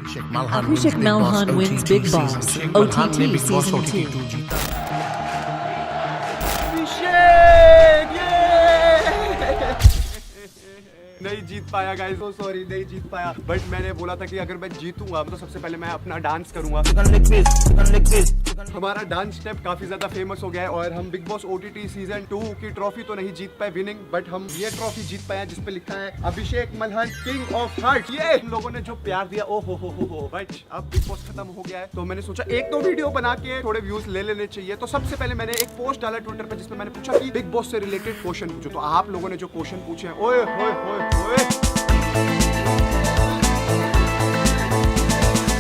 Abhishek Malhan wins Big Boss OTT Season 2. नहीं जीत पाया guys, so sorry, नहीं जीत पाया। बट मैंने बोला था कि अगर मैं जीतूंगा तो सबसे पहले मैं अपना डांस करूंगा। हमारा डांस स्टेप काफी ज्यादा फेमस हो गया है और हम बिग बॉस ओटीटी सीजन 2 की ट्रॉफी तो नहीं जीत पाए विनिंग, बट हम ये ट्रॉफी जीत पाए जिसपे लिखा है अभिषेक मल्हन किंग ऑफ हार्ट। ये लोगों ने जो प्यार दिया, ओ हो। बट अब बिग बॉस खत्म हो गया है तो मैंने सोचा एक दो वीडियो बना के थोड़े व्यूज ले लेने चाहिए। तो सबसे पहले मैंने एक पोस्ट डाला ट्विटर पे जिसमें मैंने पूछा कि बिग बॉस से रिलेटेड क्वेश्चन पूछो। तो आप लोगों ने जो क्वेश्चन पूछे हैं, ओए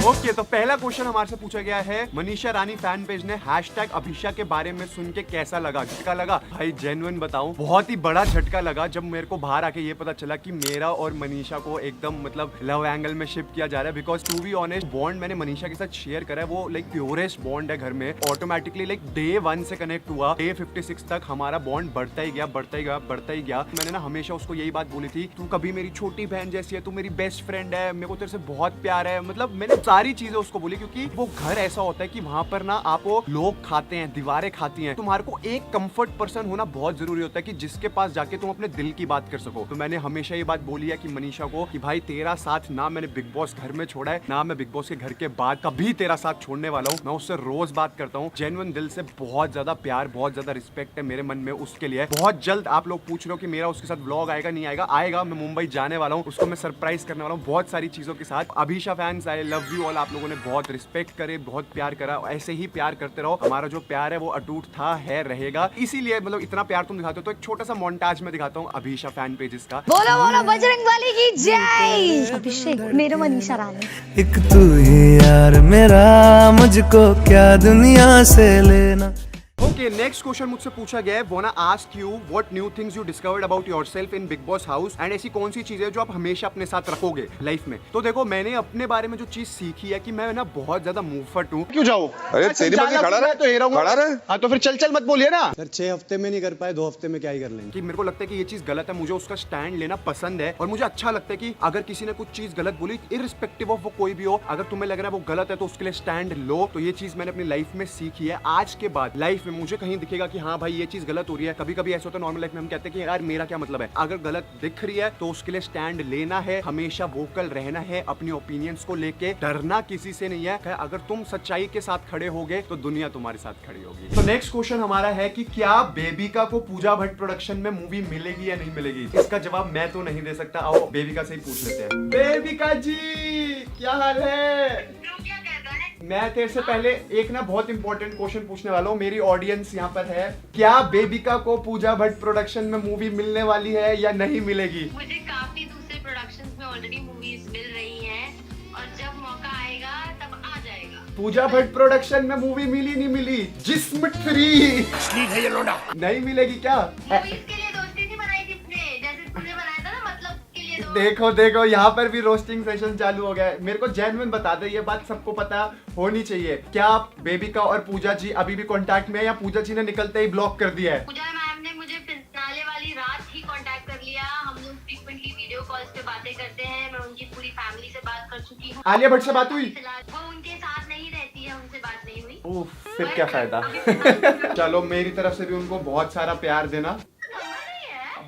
ओके, तो पहला क्वेश्चन हमारे से पूछा गया है मनीषा रानी फैन पेज ने हैशटैग अभिषा के बारे में सुन के कैसा लगा, झटका लगा? भाई जेन्युइन बताऊं, बहुत ही बड़ा झटका लगा जब मेरे को बाहर आके ये पता चला कि मेरा और मनीषा को एकदम मतलब लव एंगल में शिप किया जा रहा है। Because to be honest, bond मैंने मनीषा के साथ शेयर करा है, वो लाइक प्योरेस्ट बॉन्ड है घर में। ऑटोमेटिकली लाइक डे 1 से कनेक्ट हुआ, डे 56 तक हमारा बॉन्ड बढ़ता ही गया। मैंने ना हमेशा उसको यही बात बोली थी, तू कभी मेरी छोटी बहन जैसी है, तू मेरी बेस्ट फ्रेंड है, मेरे को तेरे से बहुत प्यार है। मतलब मैंने सारी चीजें उसको बोली, क्योंकि वो घर ऐसा होता है कि वहां पर ना आपको लोग खाते हैं, दीवारें खाती हैं। तुम्हारे को एक कंफर्ट पर्सन होना बहुत जरूरी होता है कि जिसके पास जाके तुम अपने दिल की बात कर सको। तो मैंने हमेशा ये बात बोली है कि मनीषा को कि भाई तेरा साथ ना मैंने बिग बॉस घर में छोड़ा है, ना मैं बिग बॉस के घर के बाद कभी तेरा साथ छोड़ने वाला हूँ। मैं उससे रोज बात करता हूँ, जेन्युइन दिल से बहुत ज्यादा प्यार, बहुत ज्यादा रिस्पेक्ट है मेरे मन में उसके लिए। बहुत जल्द आप लोग पूछ रहे हो कि मेरा उसके साथ व्लॉग आएगा, नहीं आएगा। मैं मुंबई जाने वाला हूँ, उसको मैं सरप्राइज करने वाला हूँ बहुत सारी चीजों के साथ। Abhisha fans, I love you all. आप लोगों ने बहुत रिस्पेक्ट करे, बहुत प्यार करा, ऐसे ही प्यार करते रहो। हमारा जो प्यार है वो अटूट था, है, रहेगा। इसीलिए मतलब इतना प्यार तुम दिखाते हो। तो एक छोटा सा मोन्टाज में दिखाता हूँ अभिषा फैन पेजेस का। बोलो बजरंगबली की जय। अभिषेक मेरे मनीषा रानी, एक तू ही यार मेरा, मुझको क्या दुनिया से लेना। ओके, नेक्स्ट क्वेश्चन मुझसे पूछा गया है, wanna ask you what new things you discovered about yourself in Bigg Boss house, and ऐसी कौन सी चीजें जो आप हमेशा अपने साथ रखोगे लाइफ में। तो देखो, मैंने अपने बारे में जो चीज सीखी है कि मैं ना बहुत ज्यादा मुंहफट हूँ। क्यों जाऊँ? अरे तेरी मर्जी, खड़ा रहे तो ये रहूंगा। खड़ा रहे। हाँ तो फिर चल मत बोलिए ना। सर 6 हफ्ते में नहीं कर पाए, 2 हफ्ते में क्या ही कर लेंगे। कि मेरे को लगता है कि ये चीज गलत है, मुझे उसका स्टैंड लेना पसंद है। और मुझे अच्छा लगता है कि अगर किसी ने कुछ चीज गलत बोली, इररिस्पेक्टिव ऑफ वो कोई भी हो, अगर तुम्हें लग रहा है वो गलत है तो उसके लिए स्टैंड लो। तो ये चीज मैंने अपनी लाइफ में सीखी है। आज के बाद लाइफ में मुझे कहीं दिखेगा कि हाँ भाई ये चीज गलत हो रही है, कभी कभी ऐसा होता है नॉर्मल लाइफ में हम कहते हैं कि यार मेरा क्या मतलब है। अगर गलत दिख रही है तो उसके लिए स्टैंड लेना है, हमेशा वोकल रहना है, अपनी ओपिनियंस को लेके डरना किसी से नहीं है। अगर तुम सच्चाई के साथ खड़े होगे तो दुनिया तुम्हारे साथ खड़ी होगी। तो नेक्स्ट क्वेश्चन हमारा है कि क्या बेबिका को पूजा भट्ट प्रोडक्शन में मूवी मिलेगी या नहीं मिलेगी। इसका जवाब मैं तो नहीं दे सकता, आओ बेबिका से ही पूछ लेते हैं। बेबिका जी क्या हाल है? मैं तेरे से पहले एक ना बहुत इंपॉर्टेंट क्वेश्चन पूछने वाला हूँ, मेरी ऑडियंस यहाँ पर है। क्या बेबिका को पूजा भट्ट प्रोडक्शन में मूवी मिलने वाली है या नहीं मिलेगी? मुझे काफी दूसरे प्रोडक्शंस में ऑलरेडी मूवीज मिल रही हैं और जब मौका आएगा तब आ जाएगा। पूजा भट्ट प्रोडक्शन में मूवी मिली नहीं मिली? जिस्म 3 नहीं मिलेगी क्या? मूवीज के लिए दोस्ती नहीं बनाई जिसने, जैसे तूने बनाया था ना, मतलब के लिए दोस्त। देखो यहाँ पर भी रोस्टिंग सेशन चालू हो गया है। मेरे को जेन्युइन बता दे, ये बात सबको पता होनी चाहिए। क्या बेबिका और पूजा जी अभी भी कांटेक्ट में है या पूजा जी ने निकलते ही ब्लॉक कर दिया है? पूजा मैम ने मुझे फिनाले वाली रात ही कांटेक्ट कर लिया। हम लोग फ्रीक्वेंटली वीडियो कॉल्स पे बातें करते हैं। मैं उनकी पूरी फैमिली से बात कर चुकी हूँ। आलिया भट्ट से बात हुई? वो उनके साथ नहीं रहती है, उनसे बात नहीं हुई। ओह, फिर क्या फायदा। चलो मेरी तरफ से भी उनको बहुत सारा प्यार देना।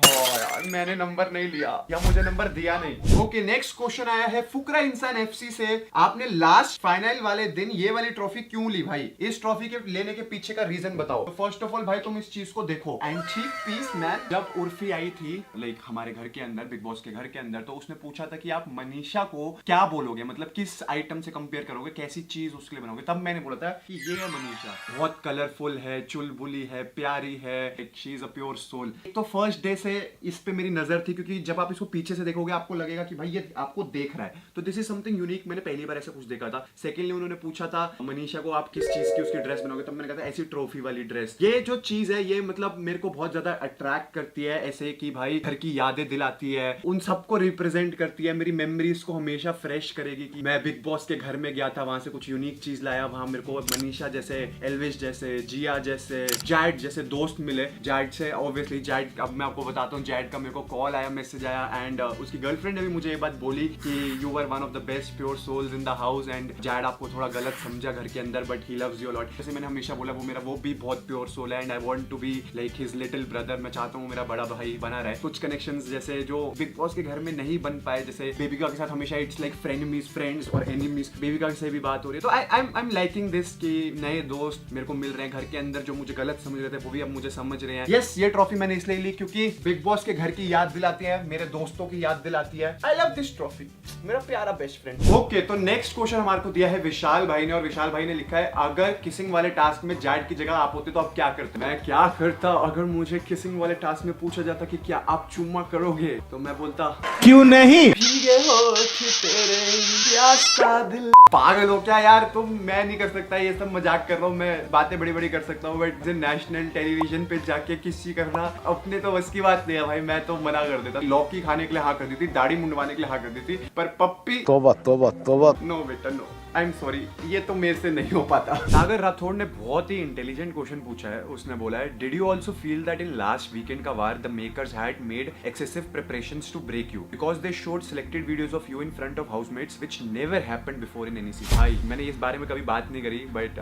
यार मैंने नंबर नहीं लिया या मुझे नंबर दिया नहीं। ओके, नेक्स्ट क्वेश्चन आया है फुकरा इंसान एफसी से। आपने लास्ट फाइनल वाले दिन ये वाली ट्रॉफी क्यों ली भाई? इस ट्रॉफी के लेने के पीछे का रीजन बताओ। तो फर्स्ट ऑफ ऑल भाई तुम इस चीज को देखो, एंटीक पीस मैन जब उर्फी आई थी लाइक हमारे घर के अंदर, बिग बॉस के घर के अंदर, तो उसने पूछा था कि आप मनीषा को क्या बोलोगे, मतलब किस आइटम से कंपेयर करोगे, कैसी चीज उसके लिए बनाओगे। तब मैंने बोला था कि ये है मनीषा, बहुत कलरफुल है, चुलबुली है, प्यारी है, she is a pure soul. तो फर्स्ट डे से इस पे मेरी नजर थी, क्योंकि जब आप इसको पीछे से देखोगे आपको लगेगा कि भाई ये आपको देख रहा है। तो दिस इज समथिंग यूनिक, मैंने पहली बार ऐसा कुछ देखा था। सेकेंडली उन्होंने पूछा था मनीषा को आप किस चीज की उसकी ड्रेस बनाओगे, तब मैंने कहा था ऐसी ट्रॉफी वाली ड्रेस। ये जो चीज है ये मतलब मेरे को बहुत ज्यादा अट्रैक्ट करती है, ऐसे कि भाई घर की यादें दिलाती है, उन सबको रिप्रेजेंट करती है, मेरी मेमोरीज को हमेशा फ्रेश करेगी कि मैं बिग बॉस के घर में गया था, वहां से कुछ यूनिक चीज लाया, वहां मेरे को मनीषा जैसे, एल्विश जैसे, जिया जैसे, जैड जैसे दोस्त मिले। जैड से ऑब्वियसली, जैड अब मैं आपको बताता हूँ, जैड का मेरे को कॉल आया, मैसेज आया एंड उसकी गर्लफ्रेंड ने भी मुझे ये बात बोली कि you were one of the best pure souls in the house and Jad आपको थोड़ा गलत समझा घर के अंदर but he loves you lot. जैसे मैंने हमेशा बोला वो भी बहुत प्योर सोल है and I want to be like his little brother. मैं चाहता हूँ मेरा बड़ा भाई बना रहे। कुछ कनेक्शंस जैसे जो बिग बॉस के घर में नहीं बन पाए, जैसे बेबिका के साथ हमेशा इट्स लाइक फ्रेंडमीज फ्रेंड्स और एनिमीज, बेबिका से भी बात हो रही है। तो आई एम लाइकिंग दिस कि नए दोस्त मेरे को मिल रहे हैं घर के अंदर, जो मुझे गलत समझ रहे थे वो भी अब मुझे समझ रहे हैं। यस, ये ट्रॉफी मैंने इसलिए ली क्योंकि बिग बॉस के घर की याद दिलाती है, मेरे दोस्तों की याद दिलाती है। आई लव दिस ट्रॉफी, मेरा प्यारा बेस्ट फ्रेंड। ओके, तो नेक्स्ट क्वेश्चन हमारे को दिया है विशाल भाई ने और विशाल भाई ने लिखा है अगर किसिंग वाले टास्क में जैड की जगह आप होते तो आप क्या करते? मैं क्या करता अगर मुझे किसिंग वाले टास्क में पूछा जाता कि क्या आप चुम्मा करोगे, तो मैं बोलता क्यों नहीं? भीगे होठ तेरे प्यासा दिल। पागल हो क्या यार तुम? मैं नहीं कर सकता ये सब, मजाक कर रहा हूँ, मैं बातें बड़ी बड़ी कर सकता हूँ बट नेशनल टेलीविजन पे जाके किसी करना अपने तो बस की बात नहीं है भाई। मैं तो मना कर देता। लौकी खाने के लिए हाँ कर दी थी, दाढ़ी मुंडवाने के लिए हाँ कर दी थी, पर पप्पी तौबा तौबा तौबा। नो बेटा नो, आई एम सॉरी, ये तो मेरे से नहीं हो पाता। सागर राठौड़ ने बहुत ही इंटेलिजेंट क्वेश्चन पूछा है। उसने बोला है did you also feel that in last weekend का वार the makers had made excessive preparations to break you because they showed selected videos of you in front of housemates which never happened before in any season. भाई मैंने इस बारे में कभी बात नहीं करी but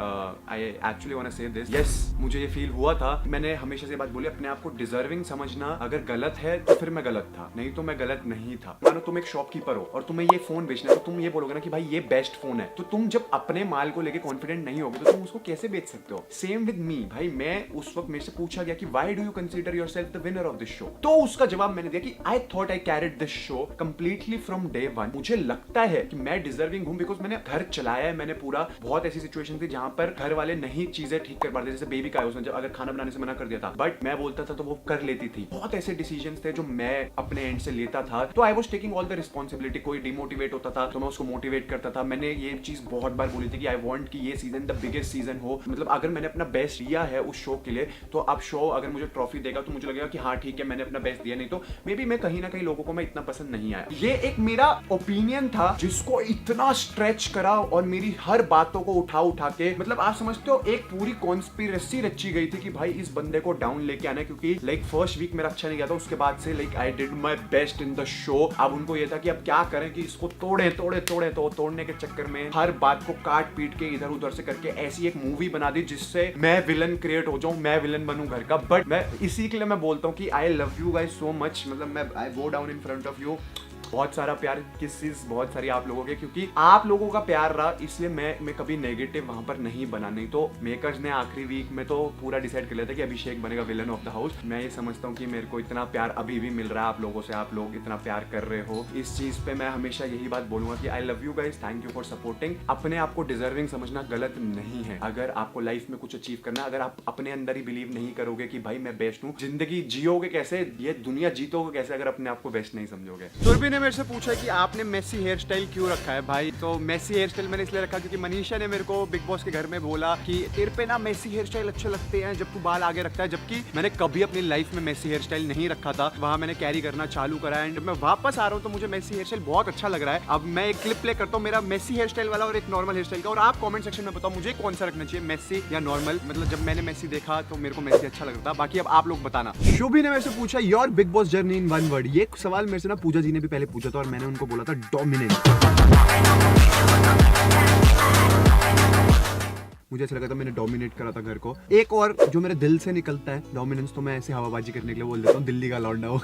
I actually want to say this. Yes, मुझे ये फील हुआ था। मैंने हमेशा से बात बोली, अपने आप को डिजर्विंग समझना। अगर गलत है तो फिर मैं गलत था, नहीं तो मैं गलत नहीं था। मानो तुम एक शॉपकीपर हो और तुम्हें ये फोन बेचना है तो तुम ये बोलोगे ना कि भाई ये बेस्ट फोन है, तो तुम जब अपने माल को लेके कॉन्फिडेंट नहीं होगे तो तुम उसको कैसे बेच सकते हो? सेम विद मी भाई। मैं उस वक्त मेरे से पूछा गया कि why do you consider yourself the winner of this show, तो उसका जवाब मैंने दिया कि I thought I carried this show completely from day one. मुझे लगता है कि मैं डिजर्विंग हूं बिकॉज मैंने घर चलाया है, मैंने पूरा। बहुत ऐसी सिचुएशन थी जहां पर घर वाले नहीं चीजें ठीक कर पाते, जैसे बेबी का है, उसने अगर खाना बनाने से मना कर दिया था बट मैं बोलता था तो वो कर लेती थी। बहुत ऐसे डिसीजंस थे जो मैं अपने एंड से लेता था, तो I was taking all the responsibility. कोई डिमोटिवेट होता था तो मैं उसको मोटिवेट करता था। मैंने ये चीज बहुत बार बोली थी कि आई वांट कि ये सीजन द बिगेस्ट सीजन हो। मतलब अगर मैंने अपना बेस्ट दिया है उस शो के लिए तो अब शो अगर मुझे ट्रॉफी देगा तो मुझे लगेगा कि हाँ ठीक है मैंने अपना बेस्ट दिया, नहीं तो मे बी मैं कहीं ना कहीं लोगों को मैं इतना पसंद नहीं आया। ये एक मेरा ओपिनियन था जिसको इतना स्ट्रेच करा और मेरी हर बातों को उठा के, मतलब आप समझते हो एक पूरी कॉन्स्पिरेसी रची गई थी कि भाई इस बंदे को डाउन लेके आना है, क्योंकि लाइक फर्स्ट वीक मेरा अच्छा नहीं गया था। उसके बाद से like I did my best in the show. अब उनको ये था कि अब क्या करें कि इसको तोड़े तो तोड़ने के चक्कर में हर बात को काट पीट के इधर उधर से करके ऐसी एक मूवी बना दी जिससे मैं विलन क्रिएट हो जाऊं, मैं विलन बनूं घर का। बट मैं इसी के लिए मैं बोलता हूं कि I love you guys so much. मतलब मैं I go down in front of you. बहुत सारा प्यार, किसेस बहुत सारी आप लोगों के, क्योंकि आप लोगों का प्यार रहा इसलिए मैं कभी नेगेटिव वहां पर नहीं बना। नहीं तो मेकर्स ने आखिरी वीक में तो पूरा डिसाइड कर लिया था कि अभिषेक बनेगा विलन ऑफ द हाउस। मैं ये समझता हूँ कि मेरे को इतना प्यार अभी भी मिल रहा है आप लोगों से, आप लोग इतना प्यार कर रहे हो। इस चीज पे मैं हमेशा यही बात बोलूंगा कि I love you guys, thank you for supporting. अपने आप को डिजर्विंग समझना गलत नहीं है। अगर आपको लाइफ में कुछ अचीव करना, अगर आप अपने अंदर ही बिलीव नहीं करोगे कि भाई मैं बेस्ट हूँ, जिंदगी जियोगे कैसे, ये दुनिया जीतोगे कैसे अगर अपने आप को बेस्ट नहीं समझोगे। सुरभि ने मेरे से पूछा कि आपने मेसी हेयर स्टाइल क्यों रखा है भाई? तो मेसी हेयर स्टाइल मैंने इसलिए रखा क्योंकि मनीषा ने मेरे को बिग बॉस के घर में बोला कि तेरे पे ना मेसी हेयर स्टाइल अच्छे लगते हैं जब तू बाल आगे रखता है, जबकि मैंने कभी अपनी लाइफ में मेसी हेयर स्टाइल नहीं रखा था। वहां मैंने कैरी करना चालू करा एंड मैं वापस आ रहा हूँ तो मुझे मेसी हेयर स्टाइल बहुत अच्छा लग रहा है। अब मैं एक क्लिप प्ले करता हूँ मेरा मेसी हेयर स्टाइल वाला और एक नॉर्मल हेयर स्टाइल का, और आप कमेंट सेक्शन में बताओ मुझे कौन सा रखना चाहिए, मेसी या नॉर्मल। मतलब जब मैंने मेसी देखा तो मेरे को मेसी अच्छा लग रहा था, बाकी अब आप लोग बताना। शुभी ने मेरे से पूछा your big boss journey in one word. ये सवाल मेरे से ना पूजा जी ने भी पहले पूछा था और मैंने उनको बोला था डोमिनेंट। मुझे ऐसा लगा था मैंने डोमिनेट करा था घर को। एक और जो मेरे दिल से निकलता है डोमिनेंस, तो मैं ऐसे हवाबाजी करने के लिए बोल देता हूँ दिल्ली का लौंडा हो।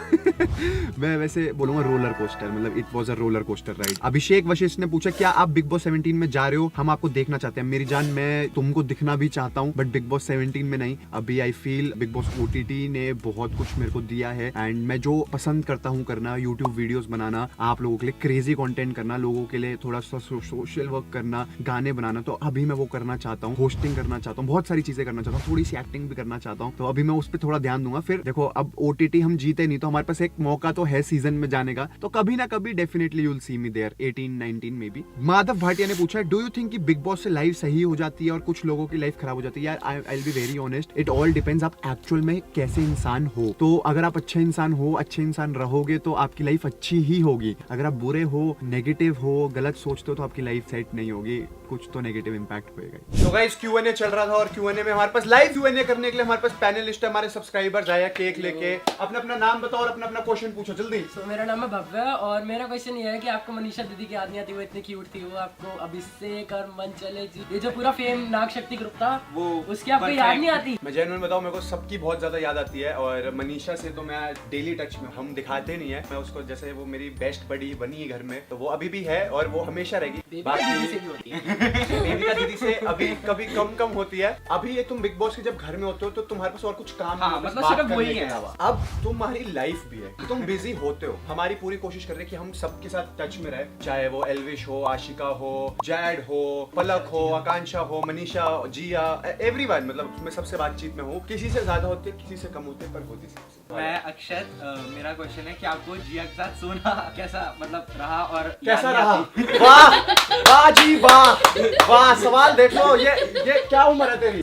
मैं वैसे बोलूंगा रोलर कोस्टर, मतलब it was a roller coaster ride. Abhishek Vashishtha ने पूछा क्या आप बिग बॉस 17 में जा रहे हो? हम आपको देखना चाहते हैं मेरी जान, मैं तुमको दिखना भी चाहता हूँ बट बिग बॉस 17 में नहीं। अभी I feel big boss OTT ने बहुत कुछ मेरे को दिया है एंड मैं जो पसंद करता हूँ करना, यूट्यूब वीडियोस बनाना, आप लोगों के लिए क्रेजी कंटेंट करना, लोगों के लिए थोड़ा सा सोशल वर्क करना, गाने बनाना, तो अभी मैं वो करना चाहता हूँ। होस्टिंग करना चाहता हूँ, बहुत सारी चीजें करना चाहता हूँ, थोड़ी सी एक्टिंग भी करना चाहता हूँ, तो अभी मैं उस पर थोड़ा ध्यान दूंगा। फिर देखो अब OTT हम जीते नहीं तो हमारे पास एक मौका तो है सीजन में जाने का, तो कभी ना कभी definitely you will see me there 18-19 में भी। माधव भाटिया ने पूछा डू यू थिंक कि बिग बॉस से लाइफ सही हो जाती है और कुछ लोगों की लाइफ खराब हो जाती है? यार I will be very honest, it all depends आप एक्चुअल में कैसे इंसान हो। तो अगर आप अच्छे इंसान हो, अच्छे इंसान रहोगे तो आपकी लाइफ अच्छी ही होगी। अगर आप बुरे हो, नेगेटिव हो, गलत सोचते हो तो आपकी लाइफ सेट नहीं होगी, कुछ तो नेगेटिव इंपैक्ट होएगा। तो गाइस गाइस Q&A चल रहा था और Q&A में हमारे पास लाइव Q&A करने के लिए हमारे पास पैनलिस्ट है, हमारे सब्सक्राइबर्स आया केक लेके। अपना अपना नाम बताओ और अपना अपना क्वेश्चन पूछो जल्दी। तो मेरा नाम है भव्य और मेरा क्वेश्चन ये है कि आपको मनीषा दीदी की याद नहीं आती? वो इतनी क्यूट थी, वो आपको अभिषेक और मंचले जी, ये जो पूरा फेम नाग शक्ति ग्रुप था, वो उसकी आपको याद नहीं आती? मैं जेन्युइन बताऊं, मेरे को सबकी बहुत ज्यादा याद आती है और मनीषा से तो मैं डेली टच में, हम दिखाते नहीं है, मैं उसको जैसे वो मेरी बेस्ट बडी बनी है घर में, तो वो अभी भी है और वो हमेशा रहेगी। देविका दीदी से अभी कभी कम होती है। अभी ये तुम बिग बॉस के जब घर में होते हो तो तुम्हारे पास और कुछ काम नहीं होता, मतलब सिर्फ वही है। अब तुम्हारी लाइफ भी है कि तुम बिजी होते हो। हमारी पूरी कोशिश कर रहे हैं कि हम सबके साथ टच में रहे, चाहे वो एल्विश हो, आशिका हो, जैड हो, पलक हो, आकांक्षा हो, मनीषा, जिया, एवरीवन, मतलब मैं सबसे बातचीत में हूँ। किसी से ज्यादा होते, किसी से कम होते, पर होती सबसे। मैं अक्षत, मेरा क्वेश्चन है कि आपको जिया के साथ सोना कैसा मतलब रहा और कैसा रहा? वाह वाह जी वाह वाह, सवाल देख लो। ये क्या उम्र है तेरी?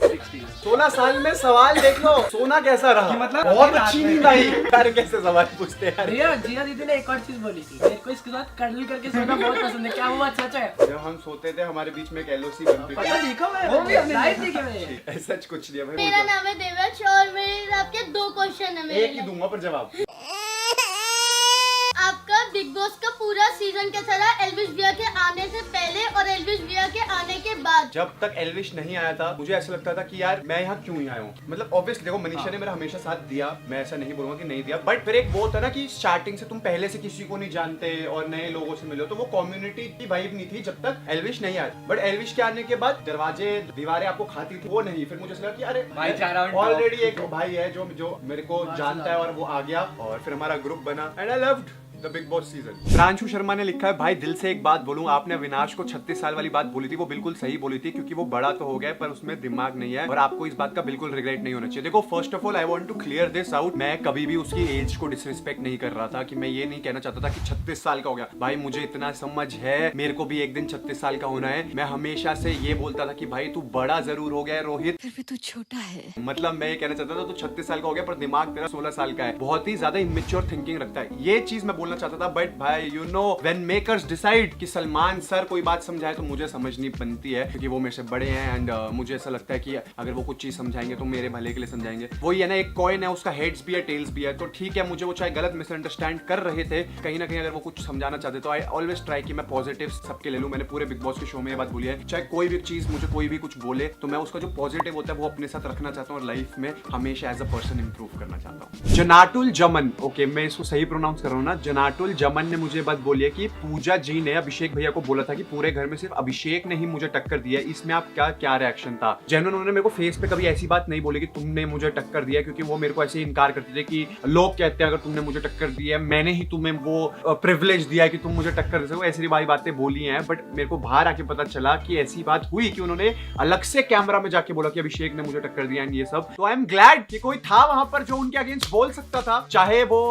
16 साल में सवाल देख लो, सोना कैसा रहा? मतलब बहुत अच्छी नींद आई। यार कैसे सवाल पूछते हैं यार। जिया दीदी ने एक और चीज बोली थी, मेरे को इसके साथ कर्ल करके सोना बहुत पसंद है। क्या वो सच है? जब हम सोते थे हमारे बीच में एक LOC बनती पता थी। देखा मैं, वो भी हमने लाइव देखे मैंने। सच कुछ नहीं है भाई। मेरा नाम है देवच और मेरे आपके 2 क्वेश्चन है मेरे एक ही दूंगा पर जवाब। आपका बिग बॉस का पूरा सीजन कैसा रहा, एल्विश भैया के आने से पहले और एल्विश भैया के आने के बाद? जब तक एल्विश नहीं आया था मुझे ऐसा लगता था कि यार मैं यहाँ क्यों ही आया हूँ। मतलब ऑब्वियसली देखो, मनीषा ने मेरा हमेशा साथ दिया, मैं ऐसा नहीं बोलूंगा कि नहीं दिया, बट फिर एक वो होता ना कि स्टार्टिंग से तुम पहले से किसी को नहीं जानते और नए लोगों से मिलो, तो वो कम्युनिटी की वाइब नहीं थी जब तक एल्विश नहीं आया। बट एल्विश के आने के बाद दरवाजे दीवारें आपको खाती थी, वो नहीं। फिर मुझे लगा कि अरे भाईचारा ऑलरेडी एक भाई है जो मेरे को जानता है और वो आ गया और फिर हमारा ग्रुप बना and I loved the big boss season. Pranshu Sharma ने लिखा है, भाई दिल से एक बात बोलूं, आपने अविनाश को 36 साल वाली बात बोली थी, वो बिल्कुल सही बोली थी क्योंकि वो बड़ा तो हो गया पर उसमें दिमाग नहीं है और आपको इस बात का बिल्कुल रिग्रेट नहीं होना चाहिए। देखो first of all I want to clear this out, मैं कभी भी उसकी एज को डिसरिस्पेक्ट नहीं कर रहा था कि मैं ये नहीं कहना चाहता था कि 36 साल का हो गया। भाई मुझे इतना समझ है, मेरे को भी एक दिन 36 साल का होना है। मैं हमेशा से ये बोलता था कि भाई तू बड़ा जरूर हो गया है रोहित, फिर भी तू छोटा है। मतलब मैं ये कहना चाहता था तू 36 साल का हो गया पर दिमाग तेरा 16 साल का है। बहुत ही ज्यादा इमेच्योर थिंकिंग रखता है, ये चीज मैं बोलना चाहता था। बट भाई you know when makers decide कि सलमान सर कोई बात समझाए तो मुझे समझनी बनती है क्योंकि वो मेरे से बड़े हैं एंड मुझे ऐसा लगता है कि अगर वो कुछ चीज समझाएंगे तो मेरे भले के लिए समझाएंगे। वही है ना, एक कॉइन है, उसका हेड्स भी है टेल्स भी है, तो ठीक है मुझे वो चाहे गलत मिसअंडरस्टैंड कर रहे थे, कहीं ना कहीं अगर वो कुछ समझाना चाहते तो आई ऑलवेज ट्राई कि मैं पॉजिटिव सबके ले लूं। मैंने पूरे बिग बॉस के शो में ये बात बोली है, चाहे कोई भी चीज मुझे कोई भी कुछ बोले तो मैं उसका जो पॉजिटिव होता है वो अपने साथ रखना चाहता हूँ और लाइफ में हमेशा एज अ पर्सन इंप्रूव करना चाहता हूँ। जनाटुल जमन, ओके मैं इसको सही प्रोनाउंस कर रहा हूँ ना, जनाटुल जमन ने मुझे बात बोली है कि पूजा जी ने अभिषेक भैया को बोला था कि पूरे घर में सिर्फ अभिषेक ने ही मुझे टक्कर दिया है, इसमें आप क्या रिएक्शन था? जेन्युइन उन्होंने मेरे को फेस पे कभी ऐसी बात नहीं बोली कि तुमने मुझे टक्कर दिया, क्योंकि वो मेरे को ऐसे इनकार करते थे कि लोग कहते हैं अगर तुमने मुझे टक्कर दी है मैंने ही तुम्हें वो प्रिविलेज दिया है कि तुम मुझे टक्कर दे सको, ऐसी भाई बातें बोली हैं। बट मेरे को बाहर आके पता चला कि ऐसी बात हुई कि उन्होंने अलग से कैमरा में जाके बोला कि अभिषेक ने मुझे टक्कर दिया एंड ये सब। तो आई एम ग्लैड कि कोई था वहां पर जो उनके अगेंस्ट बोल सकता था, चाहे वो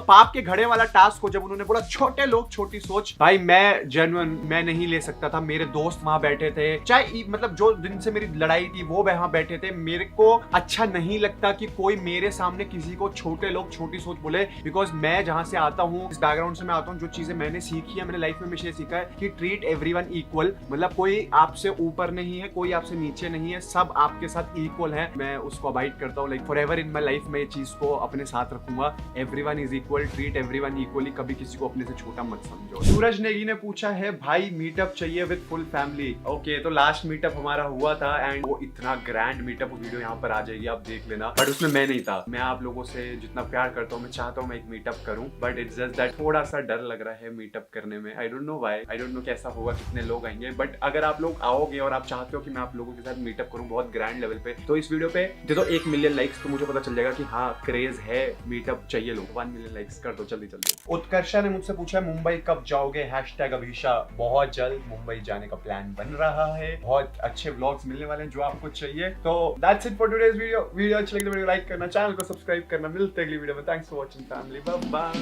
पाप के घड़े वाला टास्क हो जब उन्होंने बोला छोटे लोग छोटी सोच। भाई मैं जेन्युइन मैं नहीं ले सकता था, मेरे दोस्त वहां बैठे थे, चाहे मतलब जो दिन से मेरी लड़ाई थी वो वहां बैठे थे। मेरे को अच्छा नहीं लगता कि कोई मेरे सामने किसी को छोटे लोग छोटी सोच बोले, बिकॉज मैं जहां से आता हूँ, इस बैकग्राउंड से मैं आता हूँ, जो चीजें मैंने सीखी है, मैंने लाइफ में हमेशा सीखा है कि ट्रीट एवरीवन इक्वल, मतलब कोई आपसे ऊपर नहीं है, कोई आपसे नीचे नहीं है, सब आपके साथ इक्वल है। मैं उसको अवॉइड करता हूँ, like forever in my life में ये चीज को अपने साथ रखूंगा। Everyone is equal, treat everyone equally, कभी किसी को अपने से छोटा मत समझो। सूरज नेगी ने पूछा है, भाई मीटअप चाहिए विद फुल फैमिली। ओके तो लास्ट मीटअप हमारा हुआ था एंड वो इतना ग्रैंड मीटअप, वीडियो यहाँ पर आ जाएगी आप देख लेना, बट उसमें मैं नहीं था। मैं आप लोगों से जितना प्यार करता हूँ, मैं चाहता हूँ मैं एक मीटअप करूँ, बट इट्स जस्ट दैट थोड़ा सा डर लग रहा है मीटअप करने में। I don't know why, I don't know कैसा होगा, कितने लोग आएंगे, बट अगर आप लोग आओगे और आप चाहते हो कि मैं आप लोगों के साथ मीटअप करूँ बहुत ग्रैंड लेवल पे, तो इस वीडियो पे दे दो 1 मिलियन लाइक्स, तो मुझे पता चल जाएगा कि हाँ क्रेज है, मीटअप चाहिए लोग। 1 मिलियन लाइक्स कर दो जल्दी जल्दी। उत्कर्षा ने मुझसे पूछा मुंबई कब जाओगे, #अभिषा। बहुत जल्द मुंबई जाने का प्लान बन रहा है, बहुत अच्छे व्लॉग्स मिलने वाले हैं जो आपको चाहिए। तो that's it for today's video. Video अच्छी लगी तो वीडियो लाइक करना, चैनल को सब्सक्राइब करना। मिलते हैं अगली वीडियो में। Thanks for watching family, bye bye.